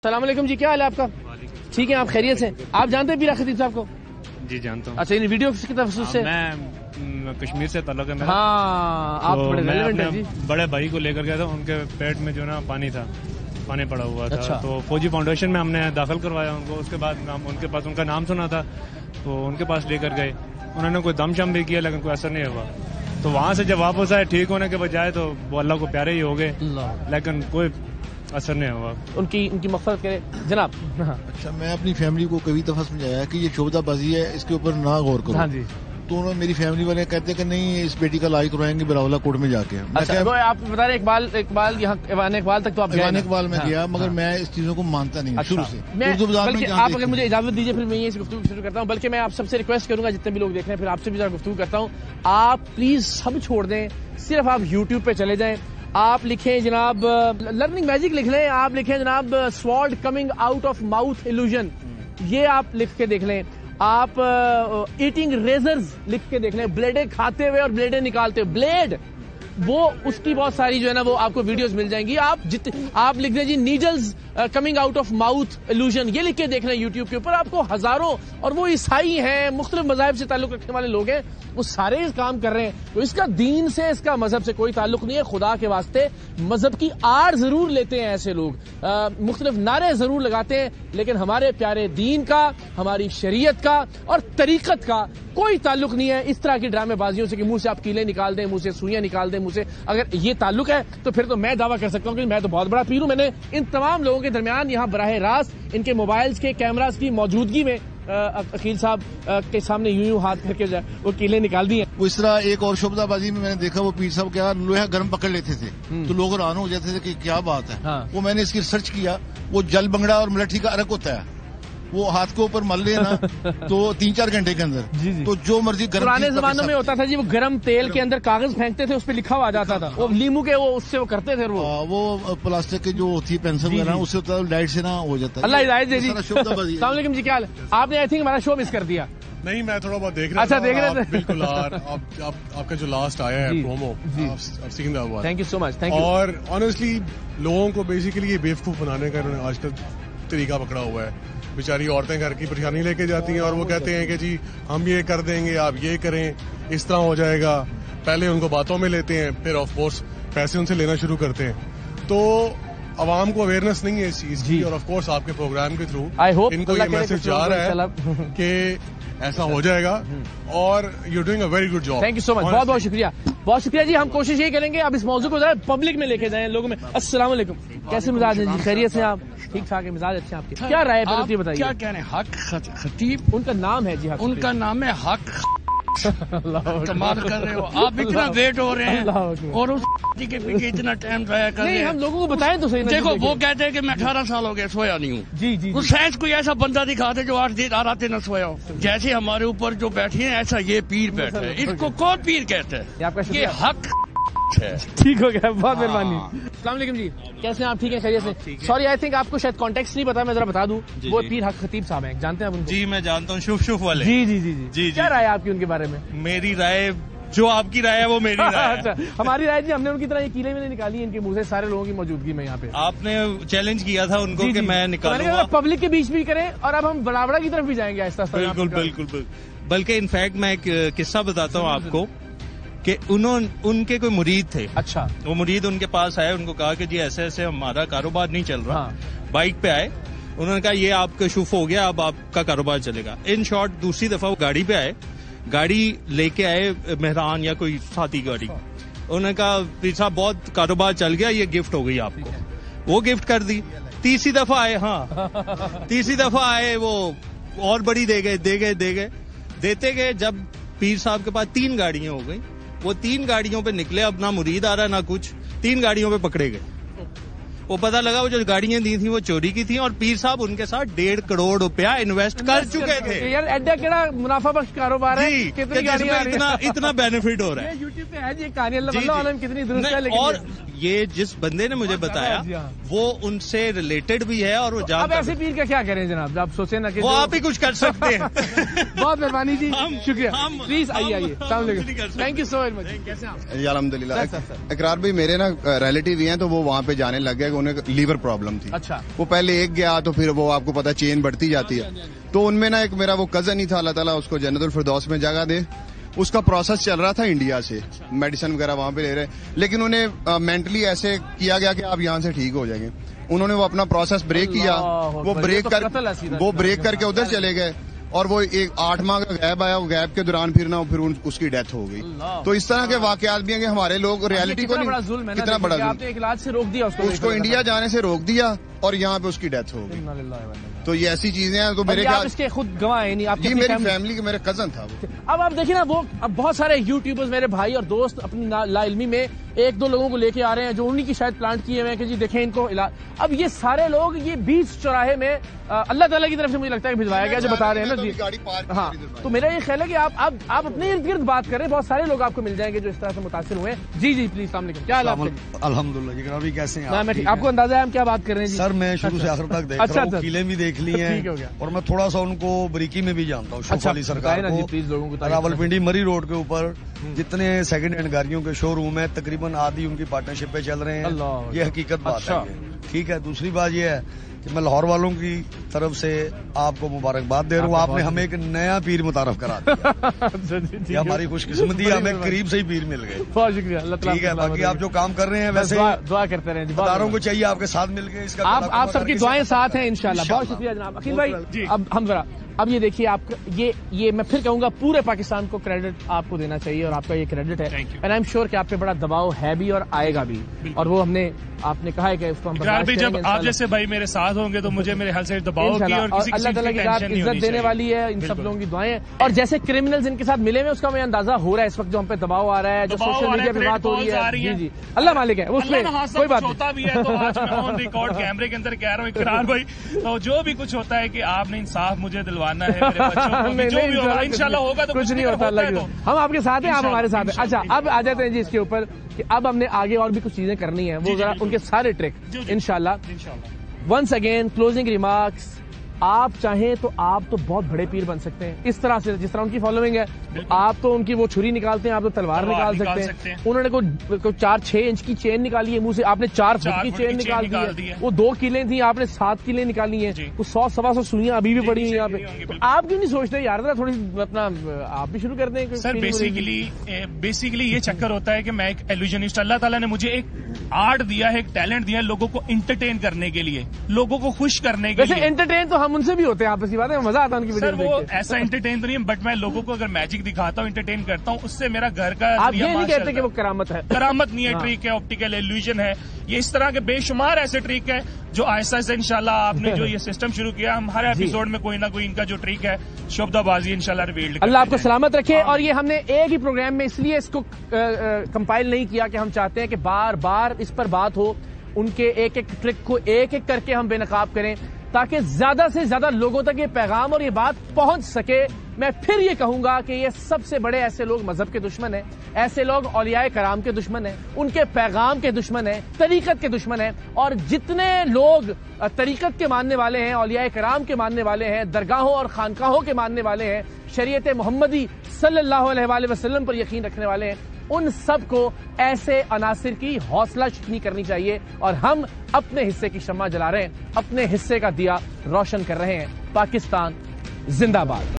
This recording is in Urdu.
السلام علیکم جی، کیا حال ہے آپ کا؟ ٹھیک ہے، آپ خیریت سے؟ آپ جانتے ہیں پیر خطیب صاحب کو؟ جی جانتا ہوں. اچھا، ان ویڈیو کی تفصیل سے میں کشمیر سے تعلق ہے میرا. ہاں، آپ بڑے ریلیونٹ ہیں جی. بڑے بھائی کو لے کر گیا تھا، ان کے پیٹ میں جو نا پانی پڑا ہوا تھا. اچھا. تو فوجی فاؤنڈیشن میں ہم نے داخل کروایا ان کو. اس کے بعد ان کے پاس ان کا نام سنا تھا تو ان کے پاس لے کر گئے. انہوں نے کوئی دم شم بھی کیا لیکن کوئی اثر نہیں ہوا. تو وہاں سے جب واپس آئے ٹھیک ہونے کے بجائے تو وہ اللہ کو پیارے ہی ہو گئے لیکن کوئی اثر نہیں ہوا. ان کی مغفرت کرے جناب. اچھا، میں اپنی فیملی کو کئی دفعہ سمجھایا کہ یہ شعبدہ بازی ہے، اس کے اوپر نہ غور کرو. ہاں جی. تو انہوں نے میری فیملی والے کہتے ہیں کہ نہیں، اس بیٹی کا علاج کروائیں گے براولہ کوٹ میں جا کے. آپ بتا رہے اقبال یہاں ایوان اقبال تک تو آپ ایوان اقبال میں گیا، مگر میں اس چیزوں کو مانتا نہیں شروع سے. آپ اگر مجھے اجازت دیجیے پھر میں یہ گفتگو شروع کرتا ہوں. بلکہ میں آپ سب سے ریکویسٹ کروں گا جتنے بھی لوگ دیکھ رہے ہیں، پھر آپ سے بھی ذرا گفتگو کرتا ہوں. آپ پلیز سب چھوڑ دیں، صرف آپ یوٹیوب پہ چلے جائیں. آپ لکھیں جناب لرننگ میجک لکھ لیں، آپ لکھیں جناب sword coming out of mouth illusion, یہ آپ لکھ کے دیکھ لیں. آپ ایٹنگ ریزرز لکھ کے دیکھ لیں، بلیڈیں کھاتے ہوئے اور بلیڈیں نکالتے ہوئے، بلیڈ وہ اس کی بہت ساری جو ہے نا وہ آپ کو ویڈیوز مل جائیں گی. آپ لکھ دیں جی needles coming out of mouth illusion, یہ لکھ کے دیکھ لیں یوٹیوب کے اوپر. آپ کو ہزاروں، اور وہ عیسائی ہیں، مختلف مذاہب سے تعلق رکھنے والے لوگ ہیں، وہ سارے اس کام کر رہے ہیں. تو اس کا دین سے، اس کا مذہب سے کوئی تعلق نہیں ہے. خدا کے واسطے مذہب کی آڑ ضرور لیتے ہیں ایسے لوگ، مختلف نعرے ضرور لگاتے ہیں، لیکن ہمارے پیارے دین کا، ہماری شریعت کا اور طریقت کا کوئی تعلق نہیں ہے اس طرح کی ڈرامے بازیوں سے کہ منہ سے آپ کیلیں نکال دیں، منہ سے سوئیاں نکال دیں منہ سے. اگر یہ تعلق ہے تو پھر تو میں دعویٰ کر سکتا ہوں کہ میں تو بہت بڑا پیر ہوں. میں نے ان تمام لوگوں کے درمیان یہاں براہ راست ان کے موبائلز کے کیمراز کی موجودگی میں عقیل صاحب کے سامنے یوں ہاتھ کر کے وہ کیلیں نکال دی ہیں. وہ اس طرح ایک اور شعبدہ بازی میں نے دیکھا، وہ پیر صاحب کیا لوہا گرم پکڑ لیتے تھے تو لوگ حیران ہو جاتے تھے کہ کیا بات ہے. وہ میں نے اس کی ریسرچ کیا، وہ جل بنگڑا اور ملٹھی کا عرق ہوتا ہے، وہ ہاتھ کے اوپر مل لینا تو 3-4 گھنٹے کے اندر تو جو مرضی گرم. پرانے زمانوں میں ہوتا تھا جی، وہ گرم تیل کے اندر کاغذ پھینکتے تھے، اس پہ لکھا ہوا جاتا تھا، وہ لیمو کے وہ اس سے وہ کرتے تھے. وہ پلاسٹک کے جو ہوتی ہے پینسل وغیرہ، اس سے ہوتا ہے لائٹ سے نہ ہو جاتا ہے. اللہ ہدایت دے جی. السلام علیکم جی، کیا حال ہے؟ آپ نے آئی تھنک ہمارا شو مس کر دیا. نہیں، میں تھوڑا بہت دیکھ رہا تھا. اچھا، دیکھ رہے تھے. بالکل. آپ کا جو لاسٹ آیا ہے promo, thank you so much. Thank you. اور آنیسٹلی لوگوں کو بیسیکلی یہ بیوقوف بنانے کا انہوں نے آج تک طریقہ پکڑا ہوا ہے. بیچاری عورتیں گھر کی پریشانی لے کے جاتی ہیں اور وہ کہتے ہیں کہ جی ہم یہ کر دیں گے، آپ یہ کریں، اس طرح ہو جائے گا. پہلے ان کو باتوں میں لیتے ہیں، پھر آف کورس پیسے ان سے لینا شروع کرتے ہیں. تو عوام کو اویئرنیس نہیں ہے اس چیز کی، اور آف کورس آپ کے پروگرام کے تھرو ان کو یہ میسج جا رہا ہے کہ ایسا ہو جائے گا. اور you doing a very good job. Thank you so much. بہت بہت شکریہ. بہت شکریہ جی. ہم کوشش یہ کریں گے اب اس موضوع کو ذرا پبلک میں لے کے جائیں لوگوں میں. السلام علیکم، کیسے مزاج ہیں جی؟ خیریت سے آپ؟ ٹھیک ٹھاک ہے مزاج؟ اچھے آپ کے کیا رائے ہے یہ بتائیے. کیا کہہ رہے ہیں؟ حق خطیب ان کا نام ہے جی. ان کا نام ہے حق. کمال کر رہے ہو آپ، اتنا ویٹ ہو رہے ہیں اور اس کے پیچھے اتنا ٹائم ضائع کر رہے ہیں. ہم لوگوں کو بتائیں تو صحیح. دیکھو وہ کہتے ہیں کہ میں 18 سال ہو گیا سویا نہیں ہوں. جی جی. وہ سائنس کوئی ایسا بندہ دکھاتے جو 8 دن آراتے نہ سویا ہو. جیسے ہمارے اوپر جو بیٹھے ہیں ایسا یہ پیر بیٹھا ہے. اس کو کون پیر کہتا ہے؟ یہ حق ہے. ٹھیک ہو گیا، بہت مہربانی. السلام علیکم جی، کیسے ہیں آپ؟ ٹھیک ہے، خیریت سے؟ سوری آئی تھنک آپ کو شاید کانٹیکٹ نہیں پتا، میں ذرا بتا دوں. وہ پیر حق خطیب صاحب ہیں، جانتے ہیں آپ ان کو؟ جی میں جانتا ہوں، شوف والے. جی جی جی جی. کیا رائے آپ کی ان کے بارے میں؟ میری رائے جو آپ کی رائے ہے وہ میری رائے ہے. اچھا، ہماری رائے جی، ہم نے ان کی طرح یہ کیلیں میں نے نکالی ان کے منہ سے سارے لوگوں کی موجودگی میں یہاں پہ. آپ نے چیلنج کیا تھا ان کو کہ میں نکالوں گا. پبلک کے بیچ بھی کریں اور اب ہم بڑا کی طرف بھی جائیں گے آہستہ آہستہ. بالکل بالکل. بلکہ انفیکٹ میں ایک قصہ بتاتا ہوں آپ کو کہ ان کے کوئی مرید تھے. اچھا. وہ مرید ان کے پاس آئے، ان کو کہا کہ جی ایسے ایسے ہمارا کاروبار نہیں چل رہا. بائک پہ آئے، انہوں نے کہا یہ آپ کا شوف ہو گیا، اب آپ کا کاروبار چلے گا. ان شارٹ دوسری دفعہ وہ گاڑی پہ آئے، گاڑی لے کے آئے مہران یا کوئی ساتھی گاڑی. انہوں نے کہا پیر صاحب بہت کاروبار چل گیا، یہ گفٹ ہو گئی آپ کو. وہ گفٹ کر دی. تیسری دفعہ آئے وہ اور بڑی دے گئے دیتے گئے. جب پیر صاحب کے پاس 3 گاڑیاں ہو گئی، وہ 3 گاڑیوں پہ نکلے. اب نہ مرید آ رہا نہ کچھ، 3 گاڑیوں پہ پکڑے گئے. وہ پتہ لگا وہ جو گاڑیاں دی تھیں وہ چوری کی تھیں، اور پیر صاحب ان کے ساتھ 1.5 کروڑ روپیہ انویسٹ کر چکے تھے. یار ایڈا کیڑا منافع بخش کاروبار ہے، اتنا بینیفٹ ہو رہا ہے. یوٹیوب پہ ہے جی کہانی، اللہ عالم کتنی درست ہے. اور یہ جس بندے نے مجھے بتایا وہ ان سے ریلیٹڈ بھی ہے اور وہ جانتا. اب ایسے پیر کا کیا کریں جناب؟ آپ سوچیں نا کہ وہ آپ ہی کچھ کر سکتے ہیں. بہت مہربانی جی، شکریہ. پلیز آئیے. السلام علیکم. Thank you so very much. کیسے ہیں آپ؟ الحمد للہ. اقرار بھائی میرے نا ریلیٹیو ہی ہیں تو وہ وہاں پہ جانے لگ گئے. انہیں لیور پرابلم تھی. اچھا. وہ پہلے ایک گیا تو پھر وہ آپ کو پتا چین بڑھتی جاتی ہے. تو ان میں نا ایک میرا وہ کزن ہی تھا, اللہ تعالیٰ اس کو جنت الفردوس میں جگہ دے, اس کا پروسیس چل رہا تھا انڈیا سے, میڈیسن وغیرہ وہاں پہ لے رہے, لیکن انہیں مینٹلی ایسے کیا گیا کہ آپ یہاں سے ٹھیک ہو جائیں گے. انہوں نے وہ اپنا پروسیس بریک کیا, وہ بریک کر کے ادھر چلے گئے, اور وہ ایک 8 ماہ کا گیپ آیا, وہ گیپ کے دوران پھر اس کی ڈیتھ ہو گئی. تو اس طرح کے واقعات بھی ہیں کہ ہمارے لوگ ریالٹی کو کتنا بڑا ظلم, علاج سے روک دیا اس کو انڈیا جانے سے روک دیا اور یہاں پہ اس کی ڈیتھ ہو گئی. تو یہ ایسی چیزیں ہیں. تو میرے اس کے خود گواہ ہیں نہیں, آپ جی میری فیملی کے میرے کزن تھا وہ. اب آپ دیکھیں نا, وہ اب بہت سارے یوٹیوبرز میرے بھائی اور دوست اپنی لا علمی میں 1-2 لوگوں کو لے کے آ رہے ہیں جو انہی کی شاید پلانٹ کیے ہوئے ہیں کہ جی دیکھیں ان کو علاج. اب یہ سارے لوگ یہ 20 چوراہے میں اللہ تعالیٰ کی طرف سے مجھے لگتا ہے کہ بھجوایا گیا, جو بتا رہے ہیں نا جی. ہاں, تو میرا یہ خیال ہے کہ آپ اپنے ارد گرد بات کریں, بہت سارے لوگ آپ کو مل جائیں گے جو اس طرح سے متاثر ہوئے ہیں. جی جی پلیز, السلام علیکم, کیا حال ہے؟ الحمدللہ. جی ابھی کیسے ہیں آپ کو اندازہ ہے ہم کیا بات کر رہے ہیں؟ سر میں شروع سے آخر تک دیکھ رہا ہوں, قلعے بھی دیکھ لی ہیں, اور میں تھوڑا سا ان کو بریکی میں بھی جانتا ہوں. شوف علی سرکار کو راولپنڈی مری روڈ کے اوپر جتنے سیکنڈ ہینڈ گاڑیوں کے شو روم ہے تقریباً آدھی ان کی پارٹنرشپ پہ چل رہے ہیں. یہ حقیقت بات ہے. ٹھیک ہے, دوسری بات یہ ہے کہ میں لاہور والوں کی طرف سے آپ کو مبارکباد دے رہا ہوں, آپ نے ہمیں ایک نیا پیر متعارف کرا دیا. یہ ہماری خوش قسمتی ہے, ہمیں قریب سے ہی پیر مل گئے. بہت شکریہ, اللہ تعالیٰ. ٹھیک ہے, باقی آپ جو کام کر رہے ہیں ویسے دعا کرتے رہے, اداروں کو چاہیے آپ کے ساتھ مل کے اس کا آپ سب کی دعائیں ساتھ ہیں انشاءاللہ. بہت شکریہ جناب عقیل بھائی. اب ہم ذرا اب یہ دیکھیے, آپ یہ میں پھر کہوں گا پورے پاکستان کو کریڈٹ آپ کو دینا چاہیے, اور آپ کا یہ کریڈٹ ہے, اینڈ آئی ایم شیور کہ آپ پہ بڑا دباؤ ہے بھی اور آئے گا بھی, اور وہ آپ نے کہا ہے کہ اس کو ہم جب آپ جیسے بھائی میرے ساتھ ہوں گے تو مجھے میرے حل سے دباؤ کی اور اللہ تعالیٰ کی ذات عزت دینے والی ہے. ان سب لوگوں کی دعائیں, اور جیسے کرمنلز ان کے ساتھ ملے ہوئے اس کا مجھے اندازہ ہو رہا ہے اس وقت جو ہم پہ دباؤ آ رہا ہے, جو سوشل میڈیا پہ بات ہو رہی ہے. جی جی, اللہ مالک ہے, اس میں کوئی بات ہوتا بھی ہے. تو آج میں آن ریکارڈ کیمرے کے اندر کہہ رہا ہوں اقرار بھائی, تو جو بھی کچھ ہوتا ہے کہ آپ نے انصاف مجھے دلوانا ہے, میرے بچوں کو جو بھی ہوگا انشاءاللہ ہوگا, تو کچھ نہیں ہوتا. ہم آپ کے ساتھ ہیں, آپ ہمارے ساتھ ہیں. اچھا, اب آ جاتے ہیں جی اس کے اوپر کہ اب ہم نے آگے اور بھی کچھ چیزیں کرنی ہیں, وہ ذرا ان کے سارے ٹرک انشاءاللہ. ونس اگین کلوزنگ ریمارکس, آپ چاہیں تو آپ تو بہت بڑے پیر بن سکتے ہیں اس طرح سے, جس طرح ان کی فالوئنگ ہے. آپ تو ان کی وہ چھری نکالتے ہیں, آپ تو تلوار نکال سکتے ہیں. انہوں نے کوئی 4-6 انچ کی چین نکالی ہے منہ سے, آپ نے 4 فٹ کی چین نکال دی ہے. وہ 2 قلعیں تھیں, آپ نے 7 قلعیں نکالی ہیں. وہ 100-125 سوئیاں ابھی بھی پڑی ہیں یہاں پہ. آپ کیوں نہیں سوچتے یار ذرا تھوڑی اپنا آپ بھی شروع کر دیں؟ سر بیسیکلی یہ چکر ہوتا ہے کہ میں ایک ایلوژنسٹ, اللہ تعالیٰ نے مجھے ایک آرٹ دیا ہے, ایک ٹیلنٹ دیا ہے لوگوں کو انٹرٹین کرنے کے لیے, لوگوں کو خوش کرنے کے لیے. انٹرٹین تو ہم ان سے بھی ہوتے ہیں, آپ کی بات ہے, مزہ آتا ہے ان کی ویڈیو دیکھ کے. وہ ایسا انٹرٹین تو نہیں ہے, بٹ میں لوگوں کو اگر میجک دکھاتا ہوں, انٹرٹین کرتا ہوں, اس سے میرا گھر کا. آپ یہ نہیں کہتے کہ وہ کرامت ہے؟ کرامت نہیں ہے, ٹریک ہے, آپٹیکل ایلوژن ہے. یہ اس طرح کے بے شمار ایسے ٹریک ہے جو آہستہ آہستہ انشاءاللہ آپ نے جو یہ سسٹم شروع کیا, ہم ہر ایپیسوڈ میں کوئی نہ کوئی ان کا جو ٹریک ہے شبدہ بازی انشاءاللہ ریویلڈ. اللہ آپ کو سلامت رکھے. اور یہ ہم نے ایک ہی پروگرام میں اس لیے اس کو کمپائل نہیں کیا کہ ہم چاہتے ہیں کہ بار بار اس پر بات ہو, ان کے ایک ایک ٹرک کو ایک ایک کر کے ہم بے نقاب کریں تاکہ زیادہ سے زیادہ لوگوں تک یہ پیغام اور یہ بات پہنچ سکے. میں پھر یہ کہوں گا کہ یہ سب سے بڑے ایسے لوگ مذہب کے دشمن ہیں, ایسے لوگ اولیاء کرام کے دشمن ہیں, ان کے پیغام کے دشمن ہیں, طریقت کے دشمن ہیں. اور جتنے لوگ طریقت کے ماننے والے ہیں, اولیاء کرام کے ماننے والے ہیں, درگاہوں اور خانقاہوں کے ماننے والے ہیں, شریعت محمدی صلی اللہ علیہ وآلہ وسلم پر یقین رکھنے والے ہیں, ان سب کو ایسے عناصر کی حوصلہ شکنی کرنی چاہیے. اور ہم اپنے حصے کی شمع جلا رہے ہیں, اپنے حصے کا دیا روشن کر رہے ہیں. پاکستان زندہ باد.